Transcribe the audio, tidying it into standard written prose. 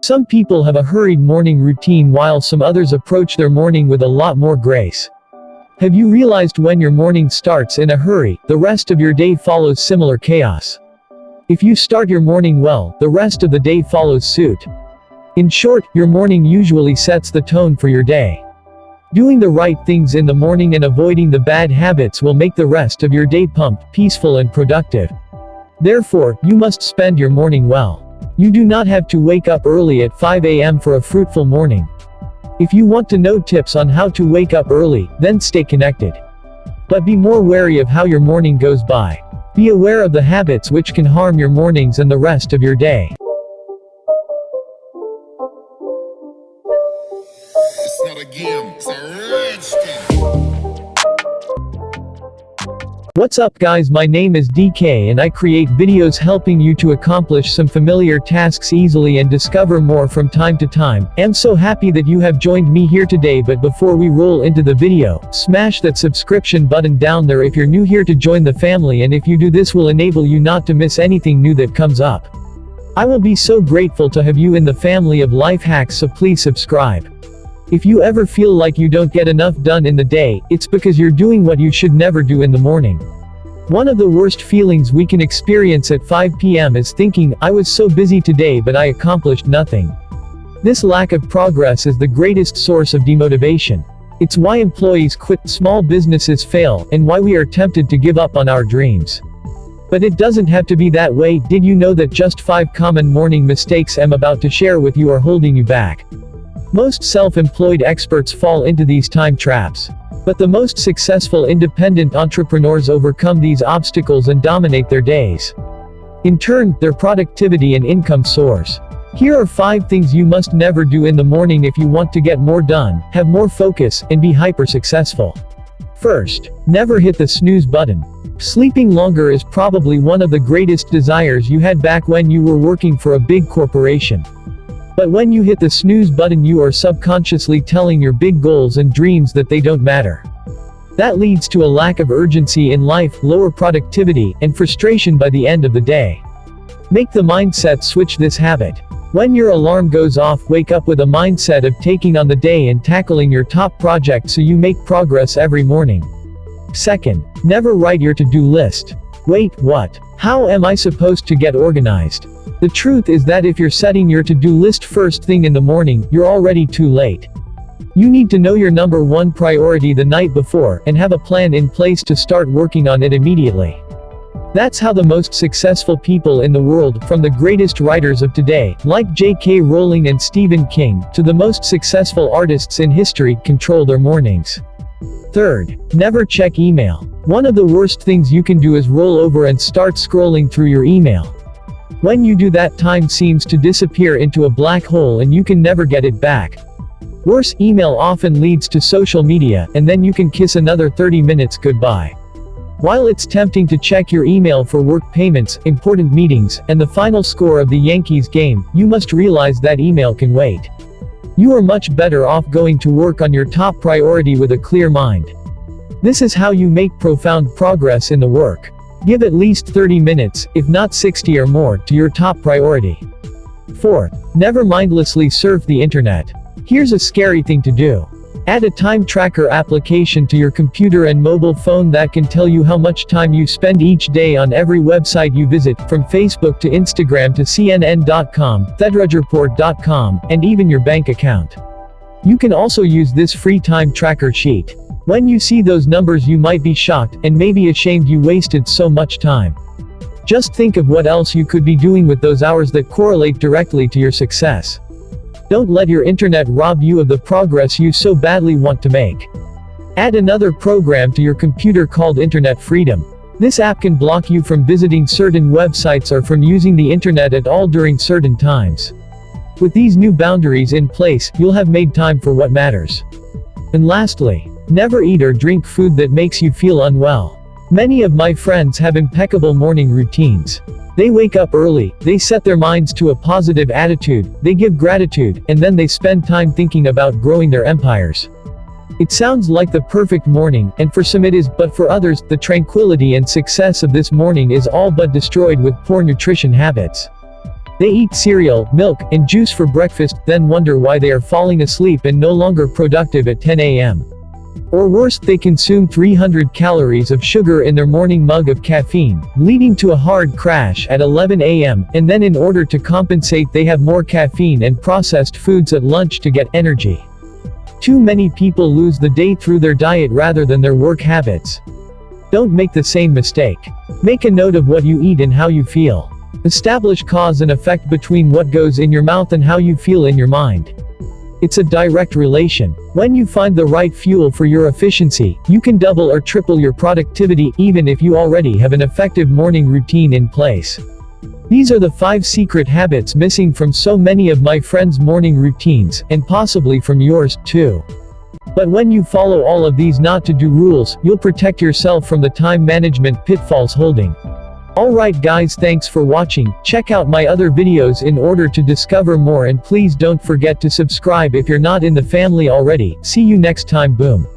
Some people have a hurried morning routine while some others approach their morning with a lot more grace. Have you realized when your morning starts in a hurry, the rest of your day follows similar chaos? If you start your morning well, the rest of the day follows suit. In short, your morning usually sets the tone for your day. Doing the right things in the morning and avoiding the bad habits will make the rest of your day pumped, peaceful and productive. Therefore, you must spend your morning well. You do not have to wake up early at 5 a.m. for a fruitful morning. If you want to know tips on how to wake up early, then stay connected. But be more wary of how your morning goes by. Be aware of the habits which can harm your mornings and the rest of your day. It's not a game, it's a rich thing. What's up guys, my name is DK and I create videos helping you to accomplish some familiar tasks easily and discover more from time to time. I'm so happy that you have joined me here today, but before we roll into the video, smash that subscription button down there if you're new here to join the family, and if you do, this will enable you not to miss anything new that comes up. I will be so grateful to have you in the family of life hacks, so please subscribe. If you ever feel like you don't get enough done in the day, it's because you're doing what you should never do in the morning. One of the worst feelings we can experience at 5 p.m. is thinking, I was so busy today but I accomplished nothing. This lack of progress is the greatest source of demotivation. It's why employees quit, small businesses fail, and why we are tempted to give up on our dreams. But it doesn't have to be that way. Did you know that just 5 common morning mistakes I'm about to share with you are holding you back? Most self-employed experts fall into these time traps. But the most successful independent entrepreneurs overcome these obstacles and dominate their days. In turn, their productivity and income soars. Here are 5 things you must never do in the morning if you want to get more done, have more focus, and be hyper-successful. First, never hit the snooze button. Sleeping longer is probably one of the greatest desires you had back when you were working for a big corporation. But when you hit the snooze button, you are subconsciously telling your big goals and dreams that they don't matter. That leads to a lack of urgency in life, lower productivity, and frustration by the end of the day. Make the mindset switch this habit. When your alarm goes off, wake up with a mindset of taking on the day and tackling your top project so you make progress every morning. Second, never write your to-do list. Wait, what? How am I supposed to get organized? The truth is that if you're setting your to-do list first thing in the morning, you're already too late. You need to know your number 1 priority the night before, and have a plan in place to start working on it immediately. That's how the most successful people in the world, from the greatest writers of today, like J.K. Rowling and Stephen King, to the most successful artists in history, control their mornings. Third, never check email. One of the worst things you can do is roll over and start scrolling through your email. When you do that, time seems to disappear into a black hole and you can never get it back. Worse, email often leads to social media, and then you can kiss another 30 minutes goodbye. While it's tempting to check your email for work payments, important meetings, and the final score of the Yankees game, you must realize that email can wait. You are much better off going to work on your top priority with a clear mind. This is how you make profound progress in the work. Give at least 30 minutes, if not 60 or more, to your top priority. Fourth, never mindlessly surf the internet. Here's a scary thing to do. Add a time tracker application to your computer and mobile phone that can tell you how much time you spend each day on every website you visit, from Facebook to Instagram to CNN.com, TheDrudgeReport.com, and even your bank account. You can also use this free time tracker sheet. When you see those numbers, you might be shocked, and maybe ashamed you wasted so much time. Just think of what else you could be doing with those hours that correlate directly to your success. Don't let your internet rob you of the progress you so badly want to make. Add another program to your computer called Internet Freedom. This app can block you from visiting certain websites or from using the internet at all during certain times. With these new boundaries in place, you'll have made time for what matters. And lastly, never eat or drink food that makes you feel unwell. Many of my friends have impeccable morning routines. They wake up early, they set their minds to a positive attitude, they give gratitude, and then they spend time thinking about growing their empires. It sounds like the perfect morning, and for some it is, but for others, the tranquility and success of this morning is all but destroyed with poor nutrition habits. They eat cereal, milk, and juice for breakfast, then wonder why they are falling asleep and no longer productive at 10 a.m. Or worse, they consume 300 calories of sugar in their morning mug of caffeine, leading to a hard crash at 11 a.m., and then in order to compensate they have more caffeine and processed foods at lunch to get energy. Too many people lose the day through their diet rather than their work habits. Don't make the same mistake. Make a note of what you eat and how you feel. Establish cause and effect between what goes in your mouth and how you feel in your mind. It's a direct relation. When you find the right fuel for your efficiency, you can double or triple your productivity even if you already have an effective morning routine in place. These are the 5 secret habits missing from so many of my friends' morning routines, and possibly from yours, too. But when you follow all of these not-to-do rules, you'll protect yourself from the time management pitfalls holding. Alright guys, thanks for watching. Check out my other videos in order to discover more, and please don't forget to subscribe if you're not in the family already. See you next time. Boom.